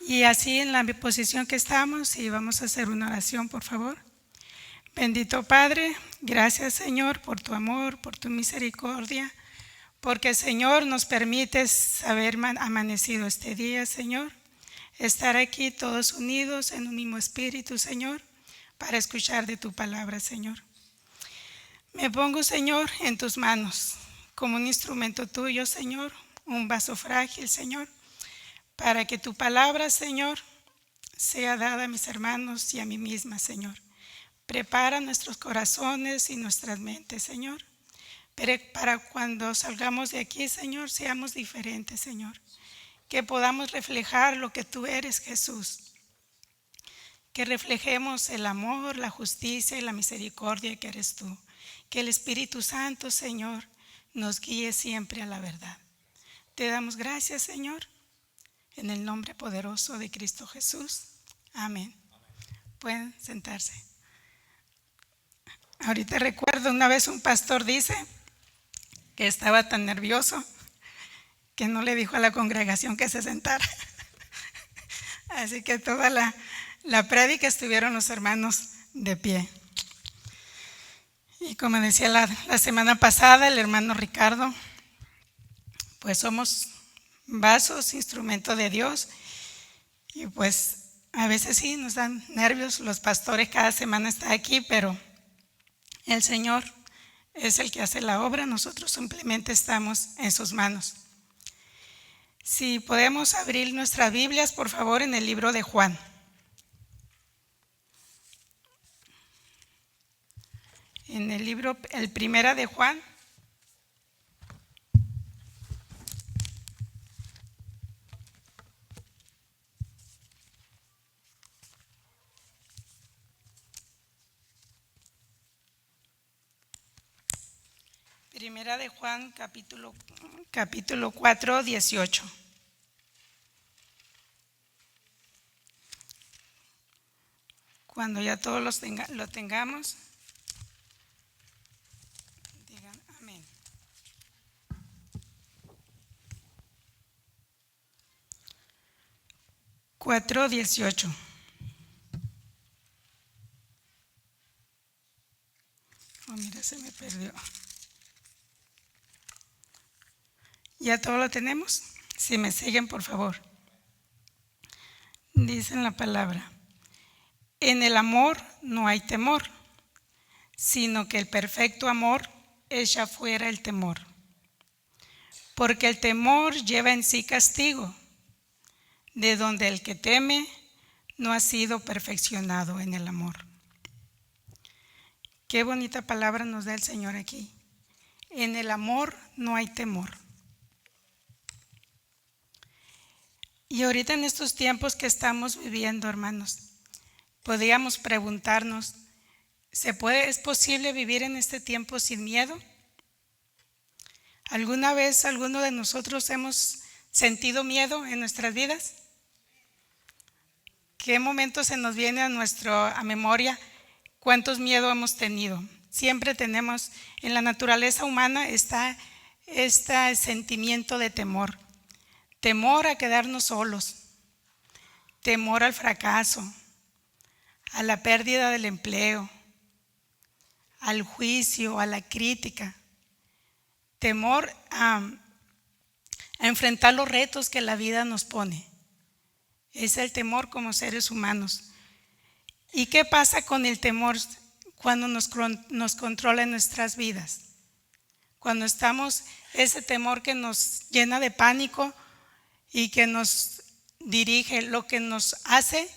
Y así en la posición que estamos, y vamos a hacer una oración, por favor. Bendito Padre, gracias Señor por tu amor, por tu misericordia, porque Señor nos permites haber amanecido este día, Señor. Estar aquí todos unidos en un mismo espíritu, Señor, para escuchar de tu palabra, Señor. Me pongo, Señor, en tus manos, como un instrumento tuyo, Señor, un vaso frágil, Señor, para que tu palabra, Señor, sea dada a mis hermanos y a mí misma, Señor. Prepara nuestros corazones y nuestras mentes, Señor, para cuando salgamos de aquí, Señor, seamos diferentes, Señor. Que podamos reflejar lo que tú eres, Jesús. Que reflejemos el amor, la justicia y la misericordia que eres tú. Que el Espíritu Santo, Señor, nos guíe siempre a la verdad. Te damos gracias, Señor, en el nombre poderoso de Cristo Jesús. Amén. Pueden sentarse. Ahorita recuerdo una vez un pastor dice que estaba tan nervioso que no le dijo a la congregación que se sentara. Así que toda la prédica estuvieron los hermanos de pie. Y como decía la semana pasada el hermano Ricardo, pues somos vasos, instrumento de Dios. Y pues a veces sí nos dan nervios, los pastores cada semana están aquí, pero el Señor es el que hace la obra, nosotros simplemente estamos en sus manos. Si podemos abrir nuestras Biblias, por favor, en el libro de Juan. En el libro, el primera de Juan. Primera de Juan, capítulo 4, 18. Cuando ya todos lo tengamos, digan amén. Cuatro, 18. Oh, mira, se me perdió. ¿Ya todo lo tenemos? Si me siguen, por favor. Dice en la palabra: en el amor no hay temor, sino que el perfecto amor echa fuera el temor. Porque el temor lleva en sí castigo, de donde el que teme no ha sido perfeccionado en el amor. Qué bonita palabra nos da el Señor aquí. En el amor no hay temor. Y ahorita en estos tiempos que estamos viviendo, hermanos, podríamos preguntarnos, ¿es posible vivir en este tiempo sin miedo? ¿Alguna vez alguno de nosotros hemos sentido miedo en nuestras vidas? ¿Qué momento se nos viene a memoria? ¿Cuántos miedos hemos tenido? Siempre tenemos, en la naturaleza humana está este sentimiento de temor. Temor a quedarnos solos, temor al fracaso, a la pérdida del empleo, al juicio, a la crítica, temor a enfrentar los retos que la vida nos pone. Es el temor como seres humanos. ¿Y qué pasa con el temor cuando nos controla en nuestras vidas? Cuando estamos, ese temor que nos llena de pánico y que nos dirige, lo que nos hace,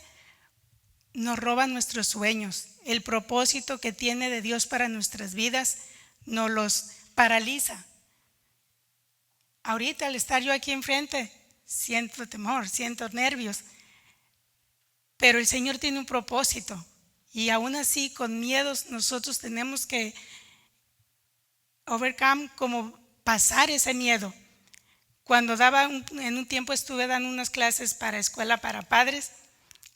nos roba nuestros sueños. El propósito que tiene de Dios para nuestras vidas nos los paraliza. Ahorita al estar yo aquí enfrente, siento temor, siento nervios, pero el Señor tiene un propósito y aún así con miedos nosotros tenemos que overcome, como pasar ese miedo. Cuando en un tiempo estuve dando unas clases para escuela para padres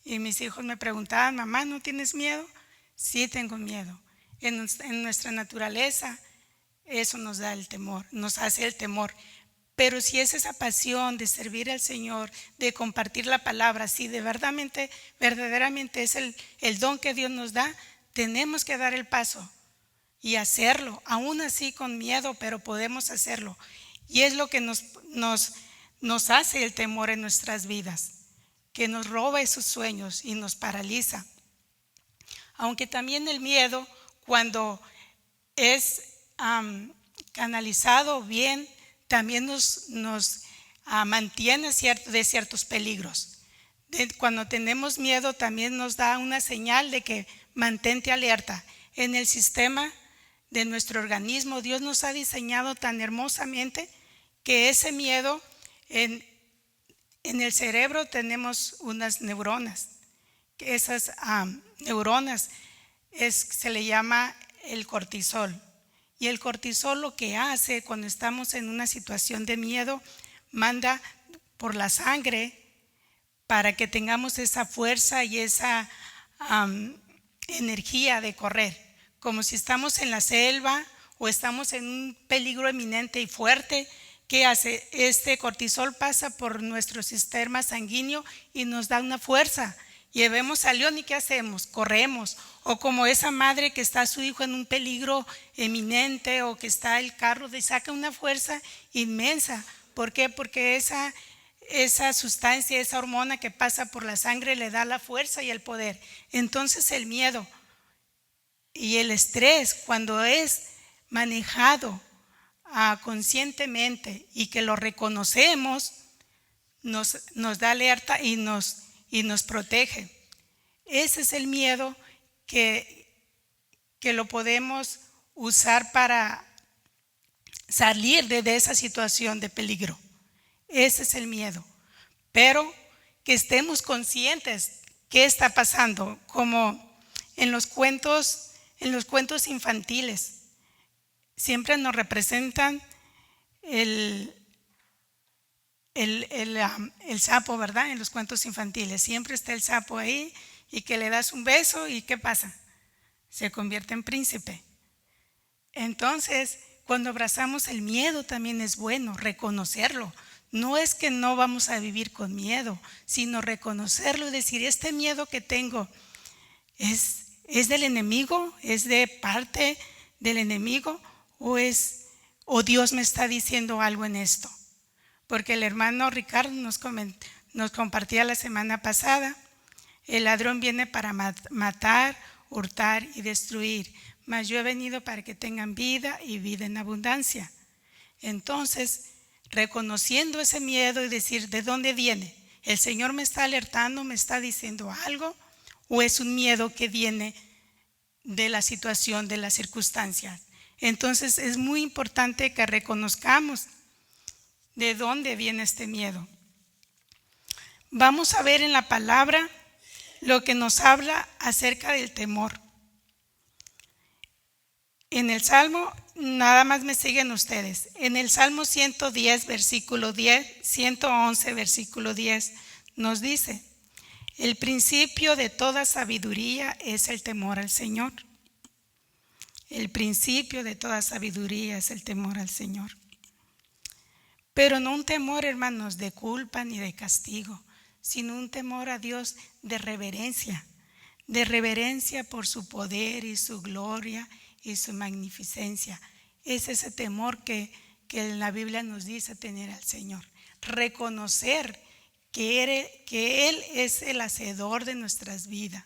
y mis hijos me preguntaban: mamá, ¿no tienes miedo? Sí, tengo miedo. En nuestra naturaleza eso nos da el temor, nos hace el temor. Pero si es esa pasión de servir al Señor, de compartir la palabra, si de verdaderamente es el don que Dios nos da, tenemos que dar el paso y hacerlo, aún así con miedo, pero podemos hacerlo. Y es lo que nos hace el temor en nuestras vidas, que nos roba esos sueños y nos paraliza. Aunque también el miedo, cuando es canalizado bien, también nos mantiene de ciertos peligros. Cuando tenemos miedo, también nos da una señal de que mantente alerta. En el sistema de nuestro organismo, Dios nos ha diseñado tan hermosamente que ese miedo, en el cerebro tenemos unas neuronas. Esas neuronas se le llama el cortisol. Y el cortisol lo que hace cuando estamos en una situación de miedo, manda por la sangre para que tengamos esa fuerza y esa energía de correr. Como si estamos en la selva o estamos en un peligro eminente y fuerte. ¿Qué hace? Este cortisol pasa por nuestro sistema sanguíneo y nos da una fuerza. Y vemos al león y ¿qué hacemos? Corremos. O como esa madre que está su hijo en un peligro eminente, o que está el carro, saca una fuerza inmensa. ¿Por qué? Porque esa sustancia, esa hormona que pasa por la sangre le da la fuerza y el poder. Entonces el miedo y el estrés, cuando es manejado conscientemente y que lo reconocemos, nos da alerta y nos protege. Ese es el miedo que lo podemos usar para salir de esa situación de peligro. Ese es el miedo. Pero que estemos conscientes qué está pasando, como en los cuentos infantiles. Siempre nos representan el sapo, ¿verdad? En los cuentos infantiles siempre está el sapo ahí, y que le das un beso y ¿qué pasa? Se convierte en príncipe. Entonces, cuando abrazamos el miedo también es bueno reconocerlo. No es que no vamos a vivir con miedo, sino reconocerlo y decir, este miedo que tengo es del enemigo, es de parte del enemigo, o Dios me está diciendo algo en esto. Porque el hermano Ricardo nos compartía la semana pasada, el ladrón viene para matar, hurtar y destruir, mas yo he venido para que tengan vida y vida en abundancia. Entonces, reconociendo ese miedo y decir, ¿de dónde viene? ¿El Señor me está alertando, me está diciendo algo? ¿O es un miedo que viene de la situación, de las circunstancias? Entonces es muy importante que reconozcamos de dónde viene este miedo. Vamos a ver en la palabra lo que nos habla acerca del temor. En el Salmo, nada más me siguen ustedes, en el Salmo 110, versículo 10, 111, versículo 10, nos dice, el principio de toda sabiduría es el temor al Señor. El principio de toda sabiduría es el temor al Señor. Pero no un temor, hermanos, de culpa ni de castigo, sino un temor a Dios de reverencia por su poder y su gloria y su magnificencia. Es ese temor que la Biblia nos dice tener al Señor. Reconocer que Él es el hacedor de nuestras vidas.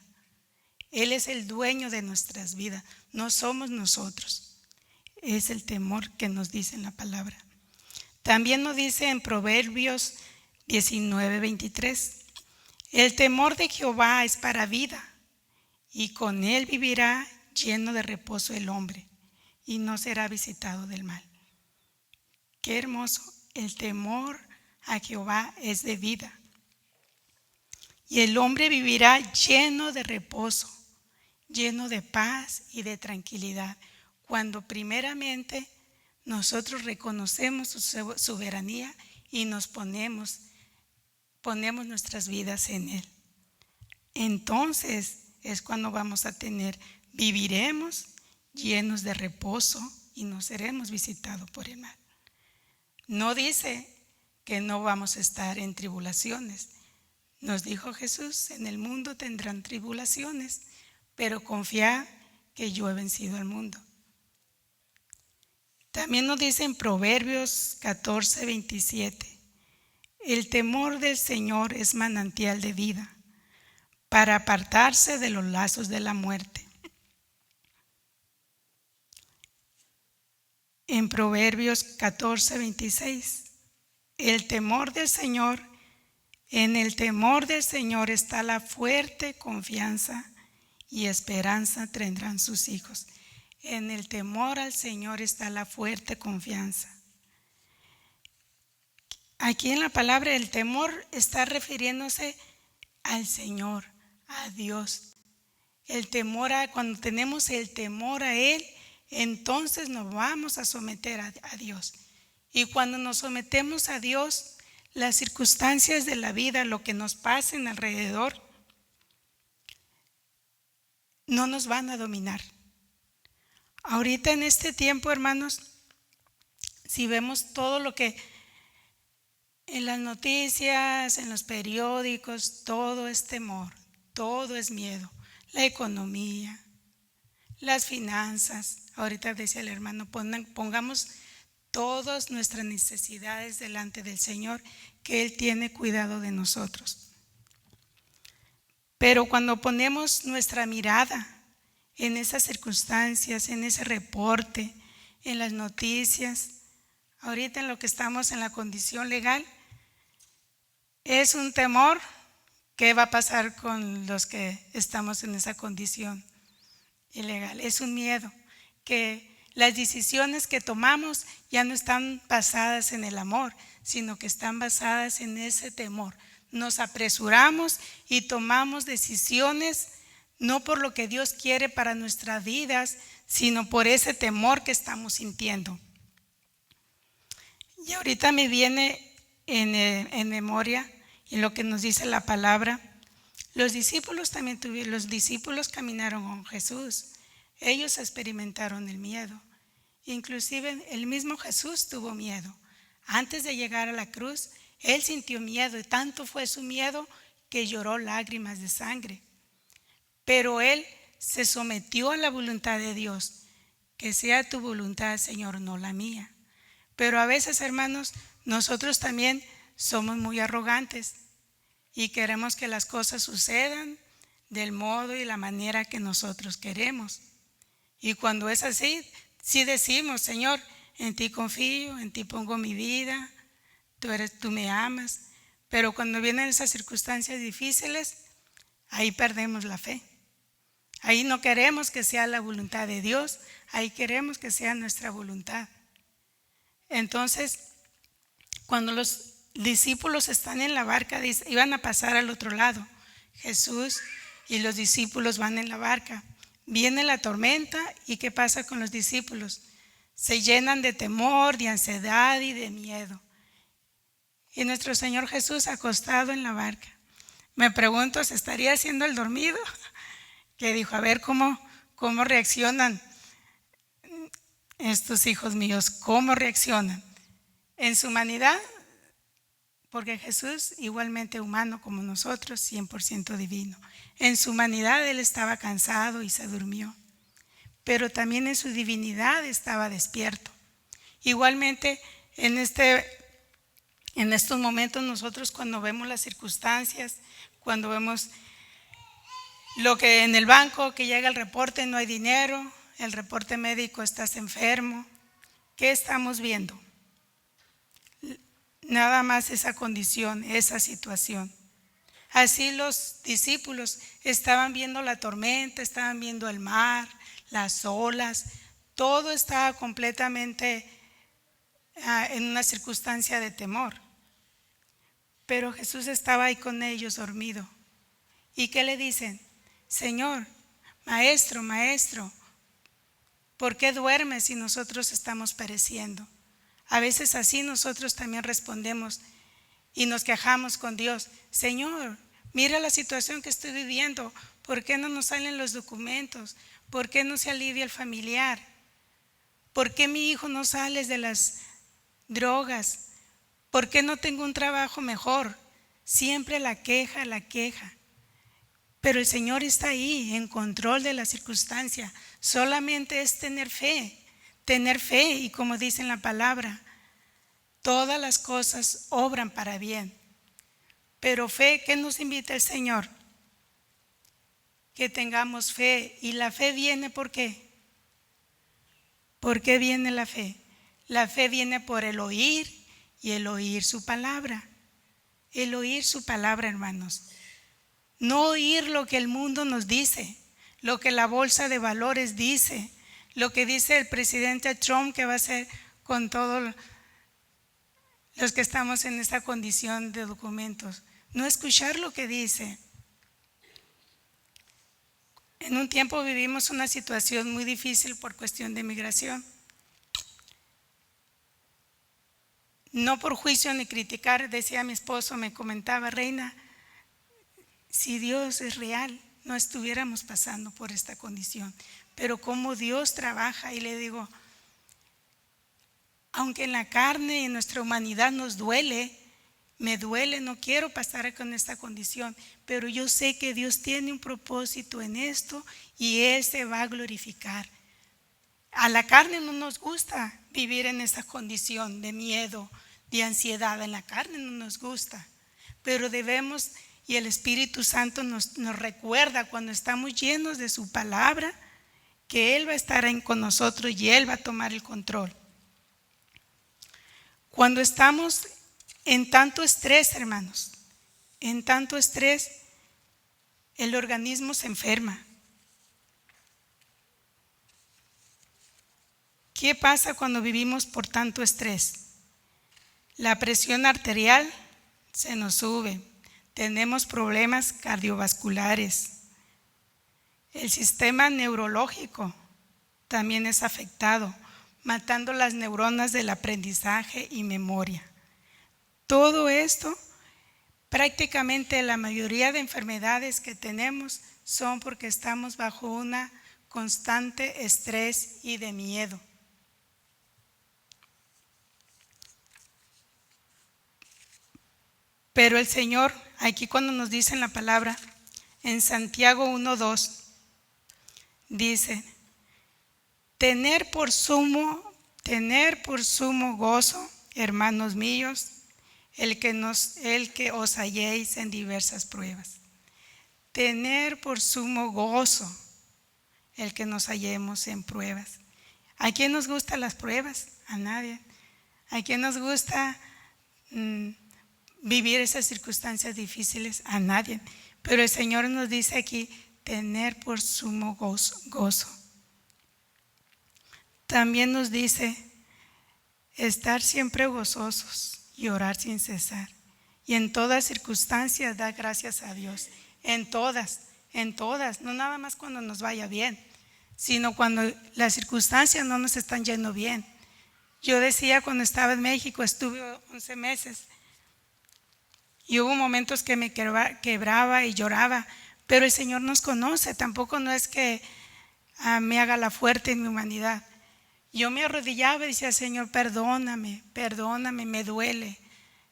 Él es el dueño de nuestras vidas, no somos nosotros. Es el temor que nos dice en la palabra. También nos dice en Proverbios 19:23, el temor de Jehová es para vida, y con él vivirá lleno de reposo el hombre, y no será visitado del mal. Qué hermoso, el temor a Jehová es de vida, y el hombre vivirá lleno de reposo, lleno de paz y de tranquilidad, cuando primeramente nosotros reconocemos su soberanía y nos ponemos nuestras vidas en Él. Entonces es cuando vamos a viviremos llenos de reposo y no seremos visitados por el mal. No dice que no vamos a estar en tribulaciones. Nos dijo Jesús, en el mundo tendrán tribulaciones, pero confiad que yo he vencido al mundo. También nos dice en Proverbios 14:27, el temor del Señor es manantial de vida, para apartarse de los lazos de la muerte. En Proverbios 14:26, el temor del Señor, en el temor del Señor está la fuerte confianza y esperanza tendrán sus hijos. En el temor al Señor está la fuerte confianza. Aquí en la palabra el temor está refiriéndose al Señor, a Dios. El temor cuando tenemos el temor a Él, entonces nos vamos a someter a Dios. Y cuando nos sometemos a Dios, las circunstancias de la vida, lo que nos pasen alrededor, no nos van a dominar. Ahorita en este tiempo, hermanos, si vemos todo lo que en las noticias, en los periódicos, todo es temor, todo es miedo. La economía, las finanzas. Ahorita decía el hermano, pongamos todas nuestras necesidades delante del Señor, que Él tiene cuidado de nosotros. Pero cuando ponemos nuestra mirada en esas circunstancias, en ese reporte, en las noticias, ahorita en lo que estamos en la condición legal, es un temor. ¿Qué va a pasar con los que estamos en esa condición ilegal? Es un miedo, que las decisiones que tomamos ya no están basadas en el amor, sino que están basadas en ese temor. Nos apresuramos y tomamos decisiones no por lo que Dios quiere para nuestras vidas, sino por ese temor que estamos sintiendo. Y ahorita me viene en memoria, en lo que nos dice la palabra, los discípulos caminaron con Jesús. Ellos experimentaron el miedo. Inclusive el mismo Jesús tuvo miedo. Antes de llegar a la cruz, Él sintió miedo y tanto fue su miedo que lloró lágrimas de sangre. Pero Él se sometió a la voluntad de Dios. Que sea tu voluntad, Señor, no la mía. Pero a veces, hermanos, nosotros también somos muy arrogantes y queremos que las cosas sucedan del modo y la manera que nosotros queremos. Y cuando es así, sí decimos, Señor, en ti confío, en ti pongo mi vida, tú me amas. Pero cuando vienen esas circunstancias difíciles, ahí perdemos la fe. Ahí no queremos que sea la voluntad de Dios, ahí queremos que sea nuestra voluntad. Entonces, cuando los discípulos están en la barca, iban a pasar al otro lado. Jesús y los discípulos van en la barca. Viene la tormenta y ¿qué pasa con los discípulos? Se llenan de temor, de ansiedad y de miedo. Y nuestro Señor Jesús acostado en la barca. Me pregunto, ¿se estaría haciendo el dormido? Que dijo, a ver cómo reaccionan estos hijos míos, cómo reaccionan. En su humanidad, porque Jesús, igualmente humano como nosotros, 100% divino. En su humanidad Él estaba cansado y se durmió, pero también en su divinidad estaba despierto. Igualmente, en estos momentos nosotros cuando vemos las circunstancias, cuando vemos lo que en el banco, que llega el reporte, no hay dinero, el reporte médico, estás enfermo, ¿qué estamos viendo? Nada más esa condición, esa situación. Así los discípulos estaban viendo la tormenta, estaban viendo el mar, las olas, todo estaba completamente en una circunstancia de temor. Pero Jesús estaba ahí con ellos dormido. ¿Y qué le dicen? Señor, maestro, ¿por qué duermes si nosotros estamos pereciendo? A veces así nosotros también respondemos y nos quejamos con Dios. Señor, mira la situación que estoy viviendo. ¿Por qué no nos salen los documentos? ¿Por qué no se alivia el familiar? ¿Por qué mi hijo no sale drogas. ¿Por qué no tengo un trabajo mejor? Siempre la queja, la queja. Pero el Señor está ahí, en control de la circunstancia. Solamente es tener fe, y como dice en la palabra, todas las cosas obran para bien. Pero fe, ¿qué nos invita el Señor? Que tengamos fe. Y la fe viene ¿por qué? ¿Por qué viene la fe? La fe viene por el oír, y el oír su palabra. El oír su palabra, hermanos. No oír lo que el mundo nos dice, lo que la bolsa de valores dice, lo que dice el presidente Trump que va a hacer con todos los que estamos en esta condición de documentos. No escuchar lo que dice. En un tiempo vivimos una situación muy difícil por cuestión de migración. No por juicio ni criticar, decía mi esposo, me comentaba, Reina, si Dios es real, no estuviéramos pasando por esta condición. Pero como Dios trabaja, y le digo, aunque en la carne y en nuestra humanidad nos duele, me duele, no quiero pasar con esta condición, pero yo sé que Dios tiene un propósito en esto y Él se va a glorificar. A la carne no nos gusta vivir en esa condición de miedo, de ansiedad. En la carne no nos gusta, pero debemos, y el Espíritu Santo nos recuerda cuando estamos llenos de su palabra, que Él va a estar con nosotros y Él va a tomar el control. Cuando estamos en tanto estrés, hermanos, en tanto estrés, el organismo se enferma. ¿Qué pasa cuando vivimos por tanto estrés? La presión arterial se nos sube, tenemos problemas cardiovasculares, el sistema neurológico también es afectado, matando las neuronas del aprendizaje y memoria. Todo esto, prácticamente la mayoría de enfermedades que tenemos son porque estamos bajo una constante estrés y de miedo. Pero el Señor, aquí cuando nos dice en la palabra, en Santiago 1:2, dice, tener por sumo gozo, hermanos míos, el que os halléis en diversas pruebas. Tener por sumo gozo el que nos hallemos en pruebas. ¿A quién nos gustan las pruebas? A nadie. ¿A quién nos gusta vivir esas circunstancias difíciles? A nadie. Pero el Señor nos dice aquí, tener por sumo gozo. También nos dice, estar siempre gozosos y orar sin cesar. Y en todas circunstancias dar gracias a Dios. En todas, no nada más cuando nos vaya bien, sino cuando las circunstancias no nos están yendo bien. Yo decía cuando estaba en México, estuve 11 meses y hubo momentos que me quebraba y lloraba, pero el Señor nos conoce, tampoco no es que me haga la fuerte en mi humanidad. Yo me arrodillaba y decía, Señor, perdóname, me duele,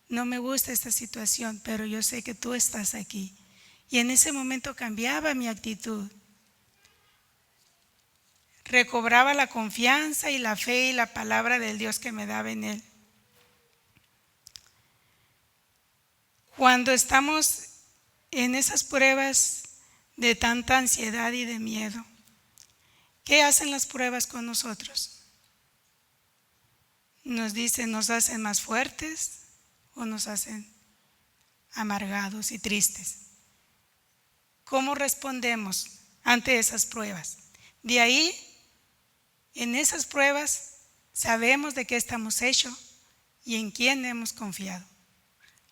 no me gusta esta situación, pero yo sé que tú estás aquí. Y en ese momento cambiaba mi actitud. Recobraba la confianza y la fe y la palabra del Dios que me daba en Él. Cuando estamos en esas pruebas de tanta ansiedad y de miedo, ¿qué hacen las pruebas con nosotros? Nos dicen, ¿nos hacen más fuertes o nos hacen amargados y tristes? ¿Cómo respondemos ante esas pruebas? De ahí, en esas pruebas, sabemos de qué estamos hechos y en quién hemos confiado.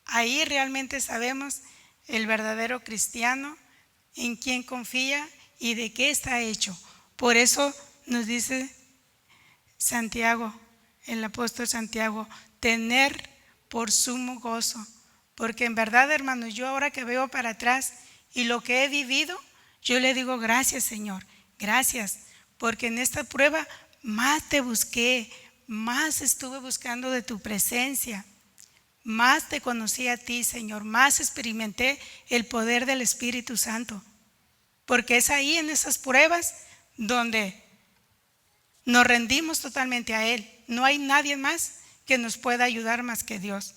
Ahí realmente sabemos el verdadero cristiano, en quién confía y de qué está hecho. Por eso nos dice Santiago, el apóstol Santiago, tener por sumo gozo. Porque en verdad, hermanos, yo ahora que veo para atrás y lo que he vivido, yo le digo gracias, Señor, gracias, porque en esta prueba más te busqué, más estuve buscando de tu presencia, más te conocí a ti, Señor, más experimenté el poder del Espíritu Santo. Porque es ahí en esas pruebas donde nos rendimos totalmente a Él. No hay nadie más que nos pueda ayudar más que Dios.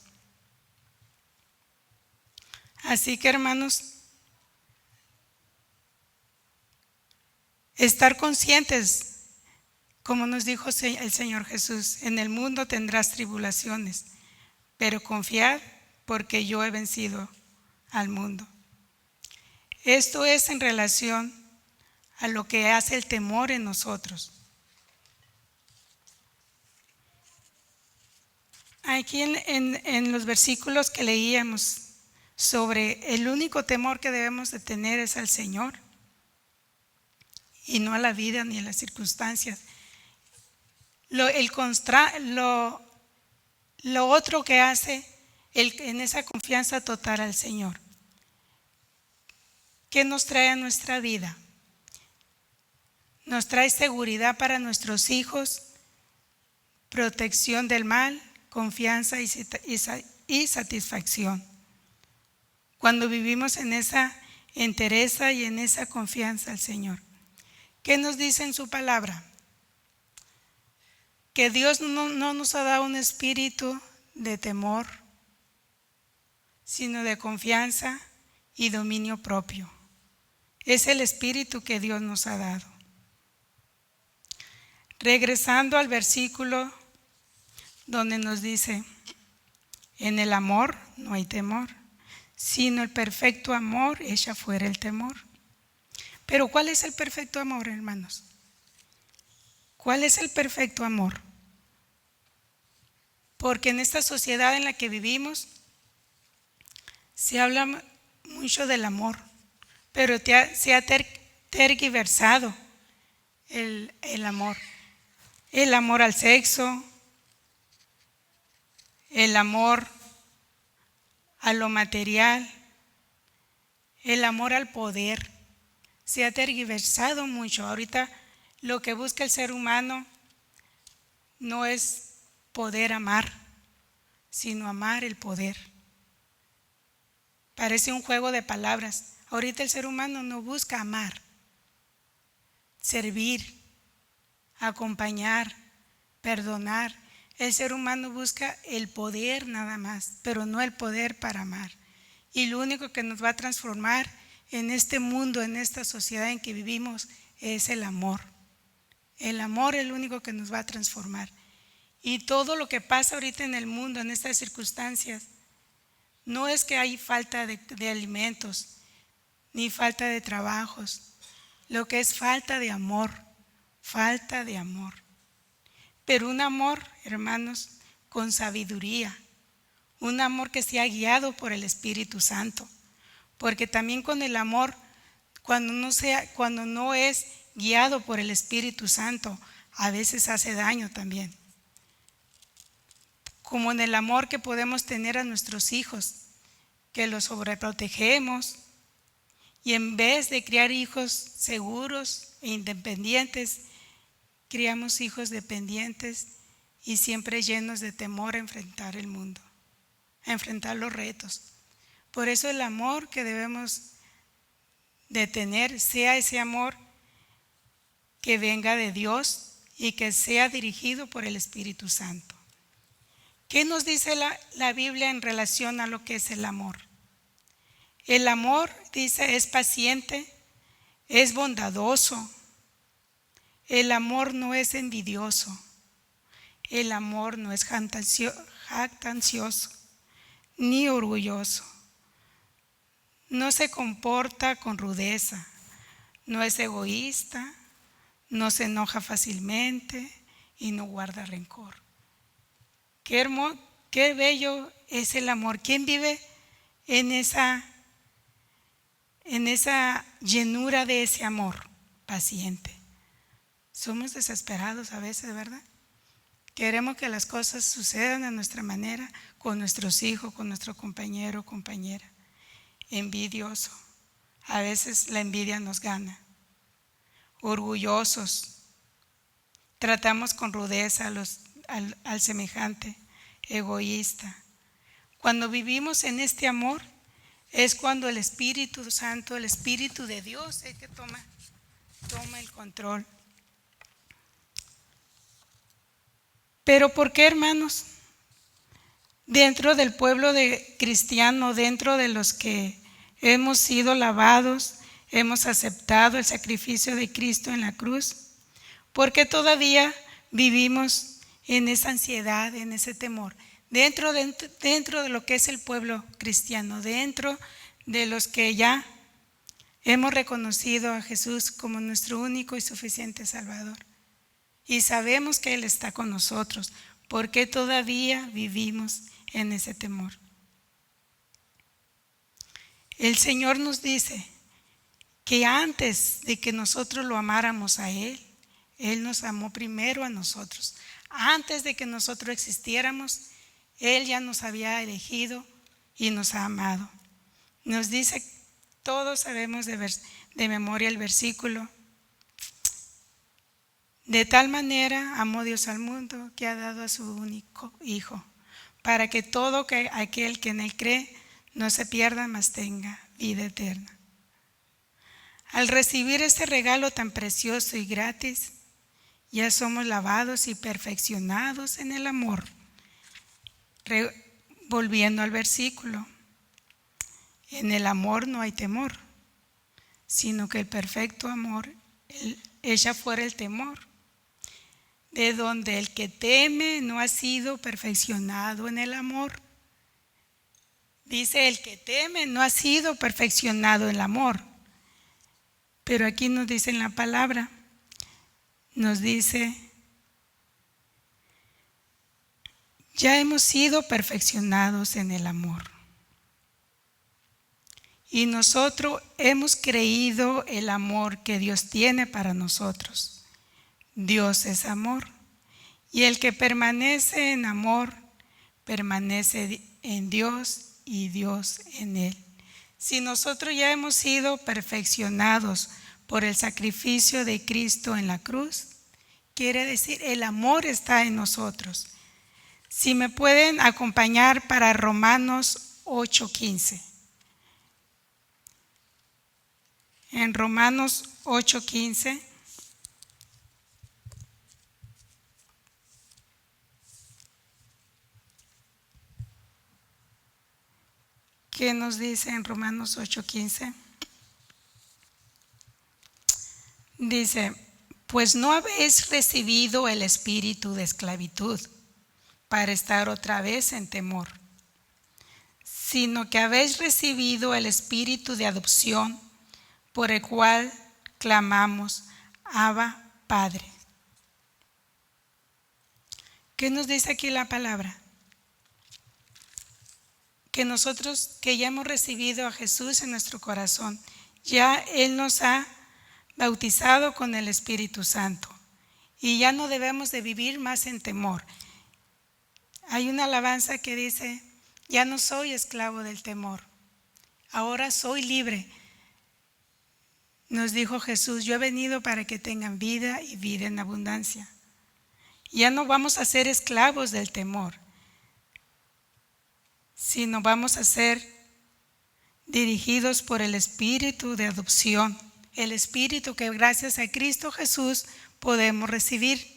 Así que, hermanos, estar conscientes, como nos dijo el Señor Jesús, en el mundo tendrás tribulaciones, pero confiad porque yo he vencido al mundo. Esto es en relación a lo que hace el temor en nosotros. Aquí en los versículos que leíamos sobre el único temor que debemos de tener es al Señor y no a la vida ni a las circunstancias. Lo otro que hace en esa confianza total al Señor, ¿qué nos trae a nuestra vida? Nos trae seguridad para nuestros hijos, protección del mal, confianza y satisfacción. Cuando vivimos en esa entereza y en esa confianza al Señor. ¿Qué nos dice en su palabra? Que Dios no nos ha dado un espíritu de temor, sino de confianza y dominio propio. Es el espíritu que Dios nos ha dado. Regresando al versículo donde nos dice, en el amor no hay temor, sino el perfecto amor echa fuera el temor. Pero ¿cuál es el perfecto amor, hermanos? ¿Cuál es el perfecto amor? Porque en esta sociedad en la que vivimos se habla mucho del amor, pero se ha tergiversado el amor. El amor al sexo, el amor a lo material, el amor al poder. Se ha tergiversado mucho. Ahorita lo que busca el ser humano no es poder amar, sino amar el poder. Parece un juego de palabras. Ahorita el ser humano no busca amar, servir, acompañar, perdonar. El ser humano busca el poder nada más, pero no el poder para amar. Y lo único que nos va a transformar en este mundo, en esta sociedad en que vivimos, es el amor. El amor es lo único que nos va a transformar. Y todo lo que pasa ahorita en el mundo, en estas circunstancias, no es que hay falta de alimentos, ni falta de trabajos. Lo que es falta de amor, falta de amor. Pero un amor, hermanos, con sabiduría. Un amor que sea guiado por el Espíritu Santo. Porque también con el amor, cuando no es guiado por el Espíritu Santo, a veces hace daño también. Como en el amor que podemos tener a nuestros hijos, que los sobreprotegemos, y en vez de criar hijos seguros e independientes, criamos hijos dependientes y siempre llenos de temor a enfrentar el mundo, a enfrentar los retos. Por eso el amor que debemos de tener sea ese amor que venga de Dios y que sea dirigido por el Espíritu Santo. ¿Qué nos dice la Biblia en relación a lo que es el amor? El amor, dice, es paciente, es bondadoso. El amor no es envidioso. El amor no es jactancioso ni orgulloso. No se comporta con rudeza. No es egoísta. No se enoja fácilmente y no guarda rencor. Qué hermoso, qué bello es el amor. ¿Quién vive en esa llenura de ese amor paciente? Somos desesperados a veces, ¿verdad? Queremos que las cosas sucedan a nuestra manera, con nuestros hijos, con nuestro compañero o compañera. Envidioso. A veces la envidia nos gana. Orgullosos. Tratamos con rudeza al semejante, egoísta. Cuando vivimos en este amor, es cuando el Espíritu Santo, el Espíritu de Dios, es el que toma el control. Pero ¿por qué, hermanos? Dentro del pueblo cristiano, dentro de los que hemos sido lavados, hemos aceptado el sacrificio de Cristo en la cruz, ¿por qué todavía vivimos en esa ansiedad, en ese temor? Dentro de lo que es el pueblo cristiano, dentro de los que ya hemos reconocido a Jesús como nuestro único y suficiente Salvador. Y sabemos que Él está con nosotros. ¿Por qué todavía vivimos en ese temor? El Señor nos dice que antes de que nosotros lo amáramos a Él, Él nos amó primero a nosotros. Antes de que nosotros existiéramos, Él ya nos había elegido y nos ha amado. Nos dice, todos sabemos de memoria el versículo: de tal manera amó Dios al mundo que ha dado a su único Hijo, para que todo aquel que en Él cree no se pierda, mas tenga vida eterna. Al recibir este regalo tan precioso y gratis, ya somos lavados y perfeccionados en el amor. Volviendo al versículo, en el amor no hay temor, sino que el perfecto amor echa fuera el temor, de donde el que teme no ha sido perfeccionado en el amor. Dice, el que teme no ha sido perfeccionado en el amor. Pero aquí nos dice en la palabra, nos dice, ya hemos sido perfeccionados en el amor. Y nosotros hemos creído el amor que Dios tiene para nosotros. Dios es amor, y el que permanece en amor, permanece en Dios y Dios en él. Si nosotros ya hemos sido perfeccionados por el sacrificio de Cristo en la cruz, quiere decir el amor está en nosotros. Si me pueden acompañar para Romanos 8:15. En Romanos 8:15. ¿Qué nos dice en Romanos 8:15? Dice, pues no habéis recibido el espíritu de esclavitud para estar otra vez en temor, sino que habéis recibido el espíritu de adopción, por el cual clamamos, Abba, Padre. ¿Qué nos dice aquí la palabra? Que nosotros que ya hemos recibido a Jesús en nuestro corazón, ya Él nos ha bautizado con el Espíritu Santo y ya no debemos de vivir más en temor. Hay una alabanza que dice, ya no soy esclavo del temor, ahora soy libre. Nos dijo Jesús, yo he venido para que tengan vida y vida en abundancia. Ya no vamos a ser esclavos del temor, sino vamos a ser dirigidos por el espíritu de adopción, el espíritu que gracias a Cristo Jesús podemos recibir.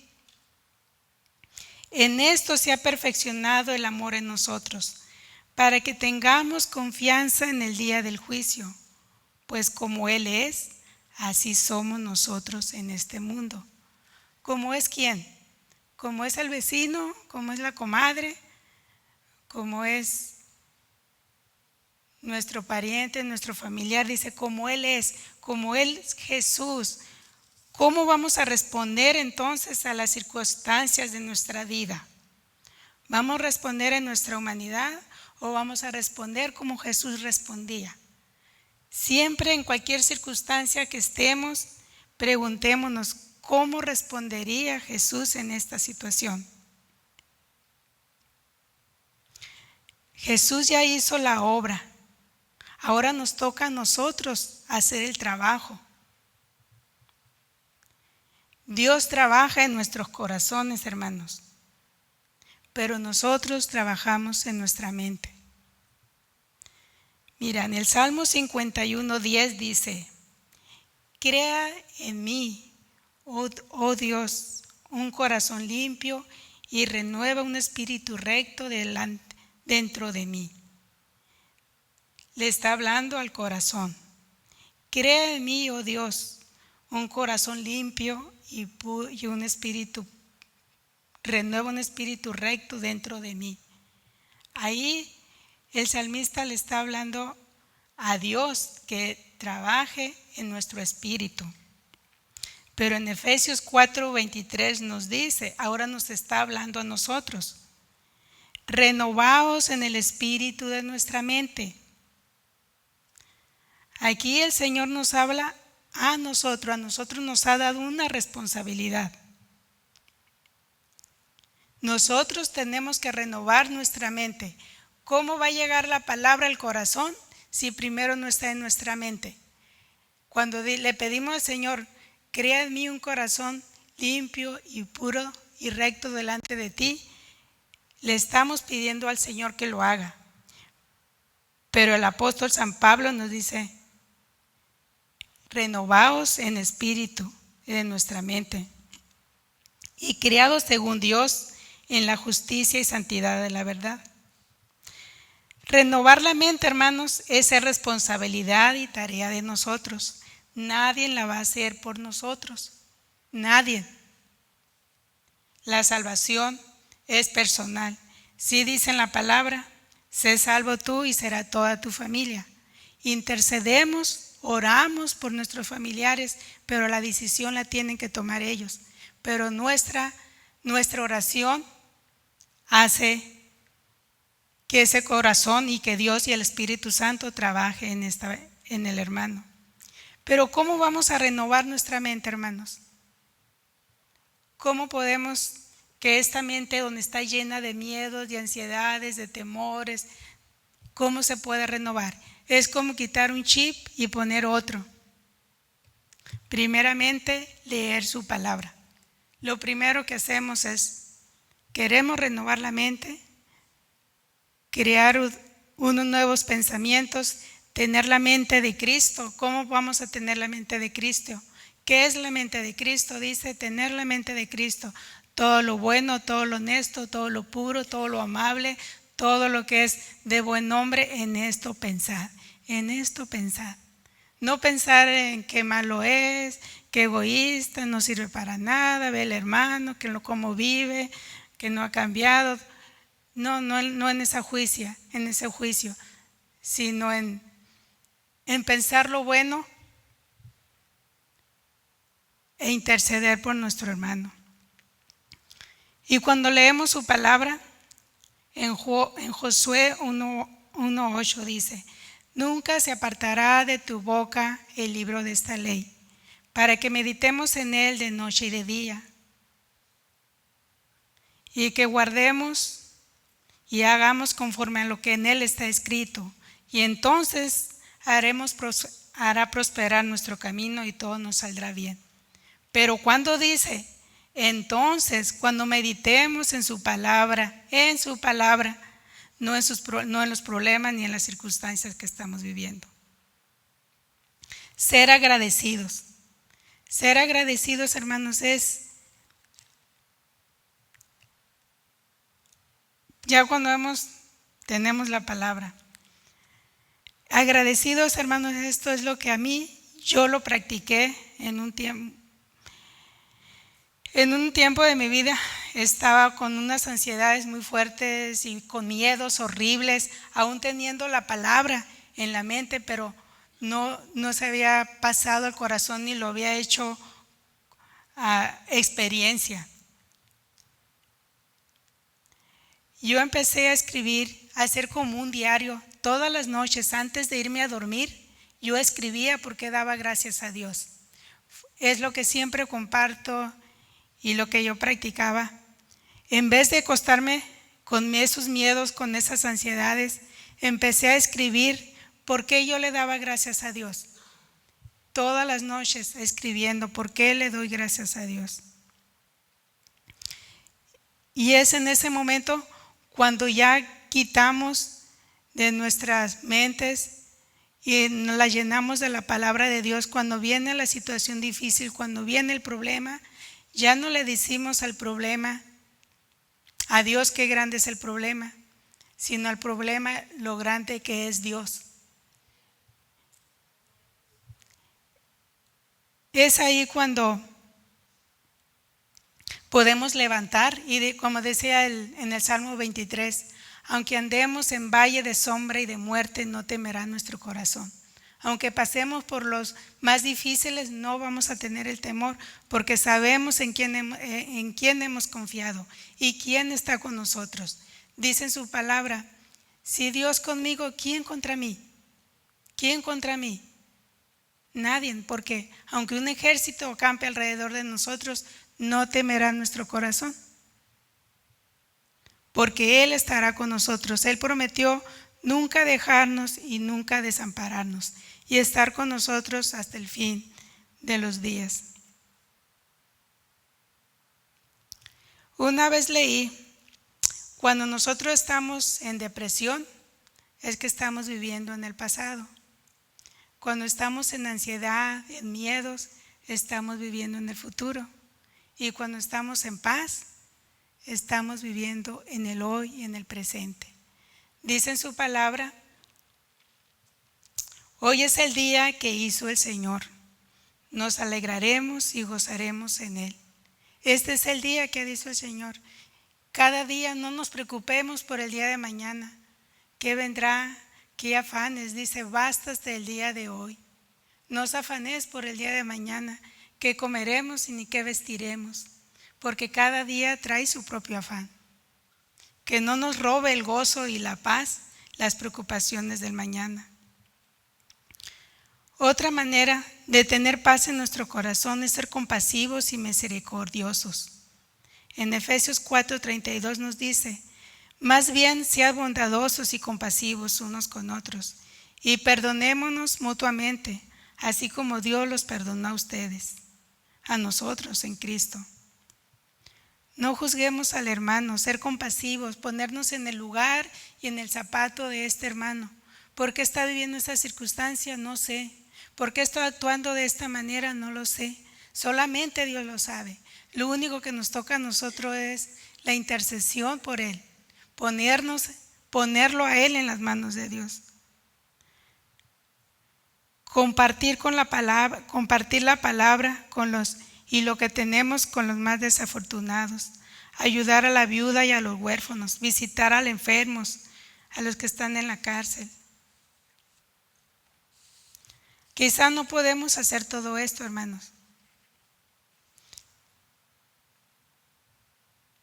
En esto se ha perfeccionado el amor en nosotros, para que tengamos confianza en el día del juicio, pues como Él es, así somos nosotros en este mundo. ¿Cómo es quién? ¿Cómo es el vecino? ¿Cómo es la comadre? ¿Cómo es nuestro pariente, nuestro familiar? Dice, como Él es, como Él es Jesús. ¿Cómo vamos a responder entonces a las circunstancias de nuestra vida? ¿Vamos a responder en nuestra humanidad o vamos a responder como Jesús respondía? Siempre en cualquier circunstancia que estemos, preguntémonos cómo respondería Jesús en esta situación. Jesús ya hizo la obra. Ahora nos toca a nosotros hacer el trabajo. Dios trabaja en nuestros corazones, hermanos. pero nosotros trabajamos en nuestra mente. Mira, en el Salmo 51:10 dice: crea en mí, oh Dios, un corazón limpio y renueva un espíritu recto dentro de mí. Le está hablando al corazón. Crea en mí, oh Dios, un corazón limpio y un espíritu, renueva un espíritu recto dentro de mí. Ahí el salmista le está hablando a Dios que trabaje en nuestro espíritu. Pero en Efesios 4:23 nos dice, ahora nos está hablando a nosotros: renovaos en el espíritu de nuestra mente. Aquí el Señor nos habla a nosotros nos ha dado una responsabilidad. Nosotros tenemos que renovar nuestra mente. ¿Cómo va a llegar la palabra al corazón si primero no está en nuestra mente? Cuando le pedimos al Señor: crea en mí un corazón limpio y puro y recto delante de ti, le estamos pidiendo al Señor que lo haga. Pero el apóstol San Pablo nos dice: renovaos en espíritu de nuestra mente y criados según Dios en la justicia y santidad de la verdad. Renovar la mente, hermanos, es responsabilidad y tarea de nosotros. Nadie la va a hacer por nosotros. Nadie. La salvación es personal. Sí dice en la palabra: sé salvo tú y será toda tu familia. Intercedemos, oramos por nuestros familiares, pero la decisión la tienen que tomar ellos. Pero nuestra oración hace que ese corazón y que Dios y el Espíritu Santo trabaje en el hermano. Pero ¿cómo vamos a renovar nuestra mente, hermanos? ¿Cómo podemos que esta mente, donde está llena de miedos, de ansiedades, de temores, cómo se puede renovar? Es como quitar un chip y poner otro. Primeramente, leer su palabra. Lo primero que hacemos es: queremos renovar la mente, crear unos nuevos pensamientos, tener la mente de Cristo. ¿Cómo vamos a tener la mente de Cristo? ¿Qué es la mente de Cristo? Dice: tener la mente de Cristo. Todo lo bueno, todo lo honesto, todo lo puro, todo lo amable, todo lo que es de buen nombre, en esto pensad. En esto pensad. No pensar en qué malo es, qué egoísta, no sirve para nada, ve el hermano, cómo vive, que no ha cambiado. No en ese juicio, sino en pensar lo bueno e interceder por nuestro hermano. Y cuando leemos su palabra, en Josué 1:8 dice: nunca se apartará de tu boca el libro de esta ley, para que meditemos en él de noche y de día, y que guardemos y hagamos conforme a lo que en él está escrito, y entonces hará prosperar nuestro camino y todo nos saldrá bien. Pero cuando dice: entonces, cuando meditemos en su palabra, no en los problemas ni en las circunstancias que estamos viviendo. Ser agradecidos. Ser agradecidos, hermanos, es ya cuando tenemos la palabra. Agradecidos, hermanos, esto es lo que yo lo practiqué en un tiempo. En un tiempo de mi vida estaba con unas ansiedades muy fuertes y con miedos horribles, aún teniendo la palabra en la mente, pero no se había pasado al corazón ni lo había hecho a experiencia. Yo empecé a escribir, a hacer como un diario. Todas las noches antes de irme a dormir, yo escribía porque daba gracias a Dios. Es lo que siempre comparto y lo que yo practicaba. En vez de acostarme con esos miedos, con esas ansiedades, empecé a escribir porque yo le daba gracias a Dios. Todas las noches escribiendo por qué le doy gracias a Dios. Y es en ese momento cuando ya quitamos de nuestras mentes y nos la llenamos de la palabra de Dios. Cuando viene la situación difícil, cuando viene el problema, ya no le decimos al problema, a Dios qué grande es el problema, sino al problema lo grande que es Dios. Es ahí cuando podemos levantar y como decía en el Salmo 23, aunque andemos en valle de sombra y de muerte, no temerá nuestro corazón. Aunque pasemos por los más difíciles, no vamos a tener el temor, porque sabemos en quién hemos confiado y quién está con nosotros. Dice en su palabra, si Dios conmigo, ¿quién contra mí? ¿Quién contra mí? Nadie, porque aunque un ejército acampe alrededor de nosotros, no temerá nuestro corazón, porque Él estará con nosotros. Él prometió nunca dejarnos y nunca desampararnos, y estar con nosotros hasta el fin de los días. Una vez leí, cuando nosotros estamos en depresión, es que estamos viviendo en el pasado. Cuando estamos en ansiedad, en miedos, estamos viviendo en el futuro. Y cuando estamos en paz, estamos viviendo en el hoy y en el presente. Dice en su palabra, hoy es el día que hizo el Señor. Nos alegraremos y gozaremos en Él. Este es el día que hizo el Señor. Cada día no nos preocupemos por el día de mañana. ¿Qué vendrá? ¿Qué afanes? Dice, bástate el día de hoy. No os afanéis por el día de mañana, qué comeremos y ni qué vestiremos, porque cada día trae su propio afán. Que no nos robe el gozo y la paz las preocupaciones del mañana. Otra manera de tener paz en nuestro corazón es ser compasivos y misericordiosos. En Efesios 4:32 nos dice, más bien sean bondadosos y compasivos unos con otros, y perdonémonos mutuamente, así como Dios los perdonó a ustedes, a nosotros en Cristo. No juzguemos al hermano, ser compasivos, ponernos en el lugar y en el zapato de este hermano. ¿Por qué está viviendo esa circunstancia? No sé. ¿Por qué está actuando de esta manera? No lo sé. Solamente Dios lo sabe. Lo único que nos toca a nosotros es la intercesión por él. Ponerlo a él en las manos de Dios. Compartir la palabra con los y lo que tenemos con los más desafortunados, ayudar a la viuda y a los huérfanos, visitar a los enfermos, a los que están en la cárcel. Quizá no podemos hacer todo esto, hermanos,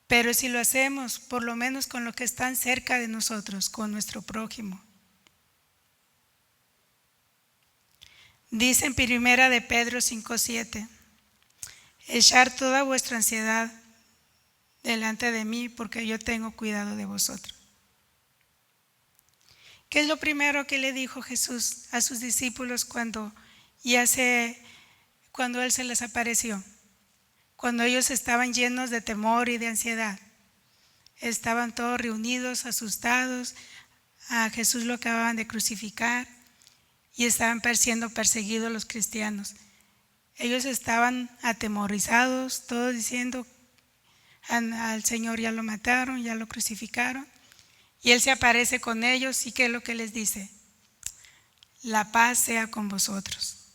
pero si lo hacemos, por lo menos con los que están cerca de nosotros, con nuestro prójimo. Dice en 1 de Pedro 5:7, echar toda vuestra ansiedad delante de mí, porque yo tengo cuidado de vosotros. ¿Qué es lo primero que le dijo Jesús a sus discípulos cuando Él se les apareció? Cuando ellos estaban llenos de temor y de ansiedad. Estaban todos reunidos, asustados. A Jesús lo acababan de crucificar y estaban siendo perseguidos los cristianos. Ellos estaban atemorizados, todos diciendo, al Señor ya lo mataron, ya lo crucificaron. Y Él se aparece con ellos y ¿qué es lo que les dice? La paz sea con vosotros.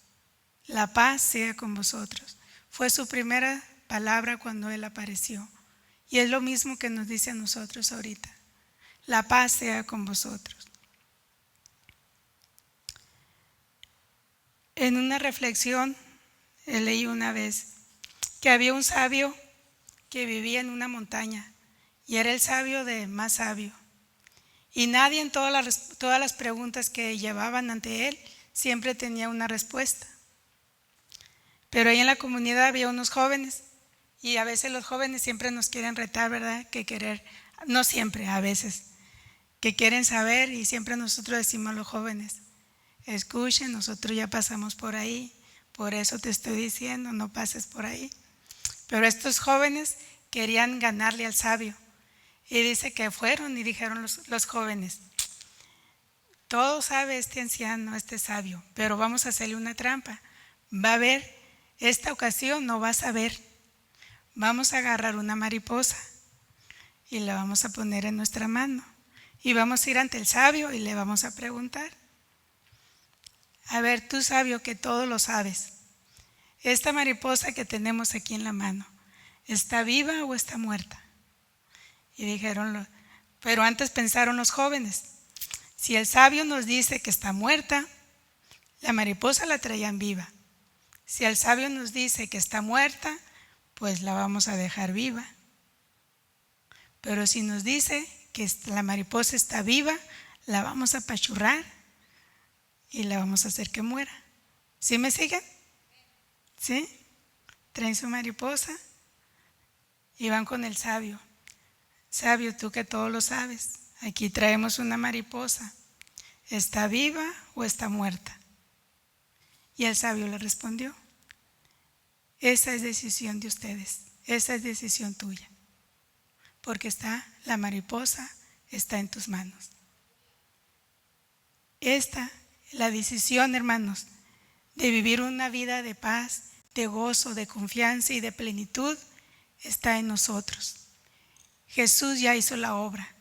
La paz sea con vosotros. Fue su primera palabra cuando Él apareció. Y es lo mismo que nos dice a nosotros ahorita. La paz sea con vosotros. En una reflexión leí una vez que había un sabio que vivía en una montaña y era el sabio de más sabio. Y nadie en todas las preguntas que llevaban ante él siempre tenía una respuesta. Pero ahí en la comunidad había unos jóvenes y a veces los jóvenes siempre nos quieren retar, ¿verdad? No siempre, a veces, que quieren saber y siempre nosotros decimos a los jóvenes, escuchen, nosotros ya pasamos por ahí, por eso te estoy diciendo, no pases por ahí. Pero estos jóvenes querían ganarle al sabio Y dice que fueron y dijeron los jóvenes: todo sabe este anciano, este sabio, pero vamos a hacerle una trampa. Va a ver, esta ocasión no va a saber. Vamos a agarrar una mariposa y la vamos a poner en nuestra mano. Y vamos a ir ante el sabio y le vamos a preguntar: a ver, tú sabio que todo lo sabes, esta mariposa que tenemos aquí en la mano, ¿está viva o está muerta? Y dijeron, pero antes pensaron los jóvenes: si el sabio nos dice que está muerta, la mariposa la traían viva. Si el sabio nos dice que está muerta, pues la vamos a dejar viva. Pero si nos dice que la mariposa está viva, la vamos a apachurrar y la vamos a hacer que muera. ¿Sí me siguen? ¿Sí? Traen su mariposa y van con el sabio. Sabio, tú que todo lo sabes, aquí traemos una mariposa. ¿Está viva o está muerta? Y el sabio le respondió: esa es decisión de ustedes, esa es decisión tuya, porque la mariposa está en tus manos. La decisión, hermanos, de vivir una vida de paz, de gozo, de confianza y de plenitud está en nosotros. Jesús ya hizo la obra.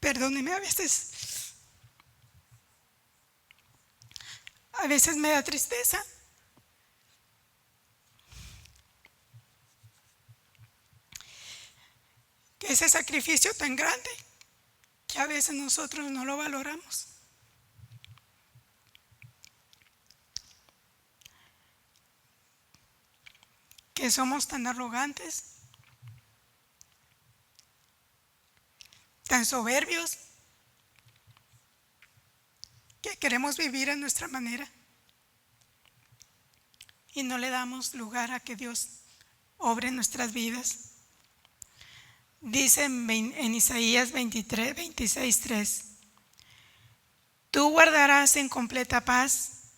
Perdóneme, a veces me da tristeza. Que ese sacrificio tan grande, que a veces nosotros no lo valoramos. Que somos tan arrogantes, tan soberbios, que queremos vivir a nuestra manera y no le damos lugar a que Dios obre en nuestras vidas. Dice en Isaías 26:3: tú guardarás en completa paz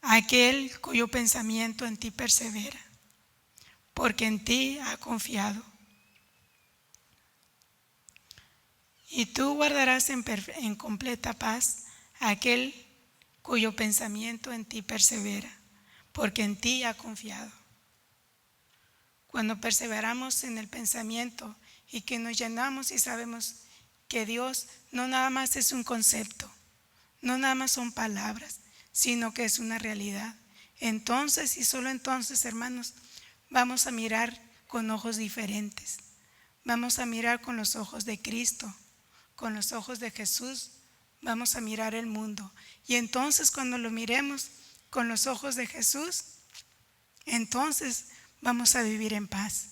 a aquel cuyo pensamiento en ti persevera, porque en ti ha confiado. Y tú guardarás en completa paz a aquel cuyo pensamiento en ti persevera, porque en ti ha confiado. Cuando perseveramos en el pensamiento y que nos llenamos y sabemos que Dios no nada más es un concepto, no nada más son palabras, sino que es una realidad. Entonces y solo entonces, hermanos, vamos a mirar con ojos diferentes. Vamos a mirar con los ojos de Cristo, con los ojos de Jesús. Vamos a mirar el mundo. Y entonces cuando lo miremos con los ojos de Jesús, entonces vamos a vivir en paz.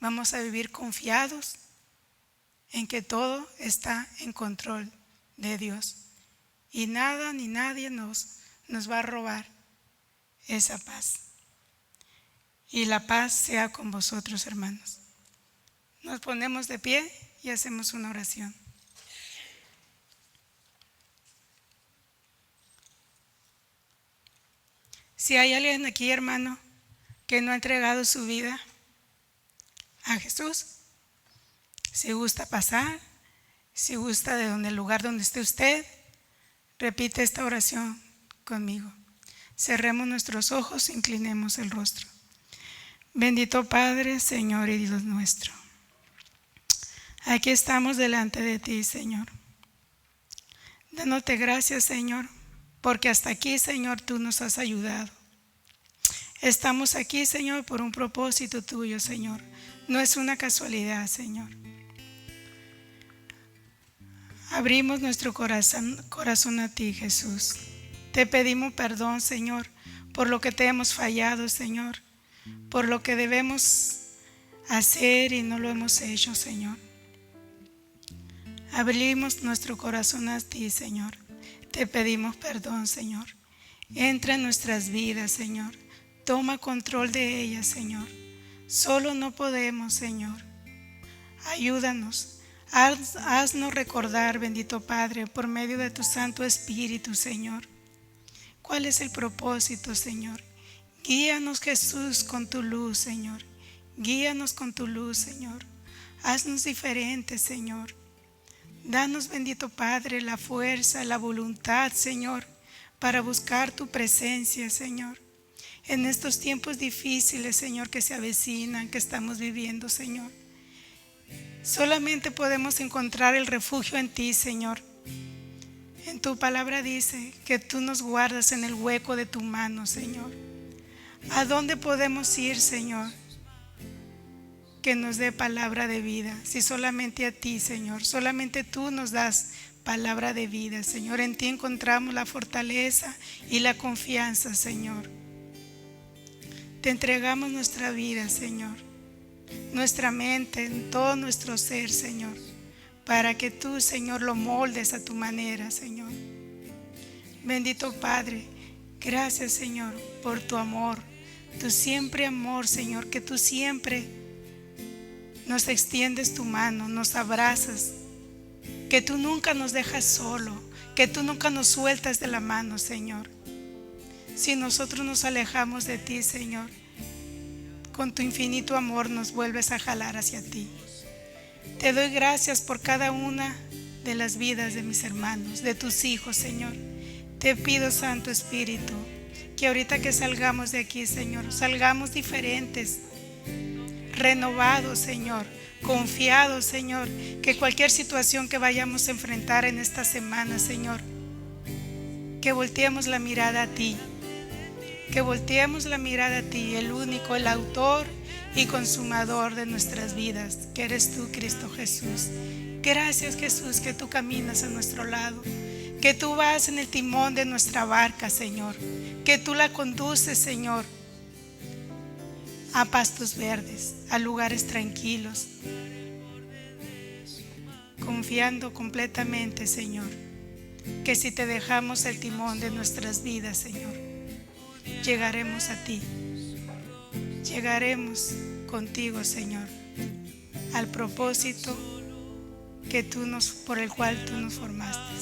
Vamos a vivir confiados en que todo está en control de Dios. Y nada ni nadie nos va a robar esa paz. Y la paz sea con vosotros, hermanos. Nos ponemos de pie y hacemos una oración. Si hay alguien aquí, hermano, que no ha entregado su vida a Jesús, si gusta pasar, si gusta el lugar donde esté usted, repite esta oración conmigo. Cerremos nuestros ojos, inclinemos el rostro. Bendito Padre, Señor y Dios nuestro, aquí estamos delante de ti, Señor, dándote gracias, Señor, porque hasta aquí, Señor, tú nos has ayudado. Estamos aquí, Señor, por un propósito tuyo, Señor. No es una casualidad, Señor. Abrimos nuestro corazón a ti, Jesús. Te pedimos perdón, Señor, por lo que te hemos fallado, Señor, por lo que debemos hacer y no lo hemos hecho, Señor. Abrimos nuestro corazón a ti, Señor. Te pedimos perdón, Señor. Entra en nuestras vidas, Señor. Toma control de ellas, Señor. Solo no podemos, Señor. Ayúdanos Haznos recordar, bendito Padre, por medio de tu Santo Espíritu, Señor, cuál es el propósito, Señor. Guíanos, Jesús, con tu luz, Señor. Guíanos con tu luz, Señor. Haznos diferentes, Señor. Danos, bendito Padre, la fuerza, la voluntad, Señor, para buscar tu presencia, Señor. En estos tiempos difíciles, Señor, que se avecinan, que estamos viviendo, Señor. Solamente podemos encontrar el refugio en ti, Señor. En tu palabra dice que tú nos guardas en el hueco de tu mano, Señor. ¿A dónde podemos ir, Señor, que nos dé palabra de vida? Si solamente a ti, Señor, solamente tú nos das palabra de vida, Señor. En ti encontramos la fortaleza y la confianza, Señor. Te entregamos nuestra vida, Señor, nuestra mente, en todo nuestro ser, Señor, para que tú, Señor, lo moldes a tu manera, Señor. Bendito Padre, gracias, Señor, por tu amor, tu siempre amor, Señor, que tú siempre nos extiendes tu mano, nos abrazas, que tú nunca nos dejas solo, que tú nunca nos sueltas de la mano, Señor. Si nosotros nos alejamos de ti, Señor, con tu infinito amor nos vuelves a jalar hacia ti. Te doy gracias por cada una de las vidas de mis hermanos, de tus hijos, Señor. Te pido, Santo Espíritu, que ahorita que salgamos de aquí, Señor, salgamos diferentes, renovados, Señor, confiados, Señor, que cualquier situación que vayamos a enfrentar en esta semana, Señor, que volteemos la mirada a ti. Que volteemos la mirada a ti, el único, el autor y consumador de nuestras vidas, que eres tú, Cristo Jesús. Gracias, Jesús, que tú caminas a nuestro lado, que tú vas en el timón de nuestra barca, Señor, que tú la conduces, Señor, a pastos verdes, a lugares tranquilos, confiando completamente, Señor, que si te dejamos el timón de nuestras vidas, Señor, llegaremos a ti, llegaremos contigo, Señor, al propósito por el cual tú nos formaste.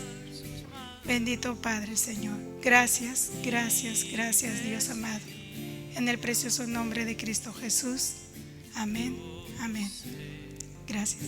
Bendito Padre, Señor, gracias, gracias, gracias, Dios amado, en el precioso nombre de Cristo Jesús. Amén, amén. Gracias.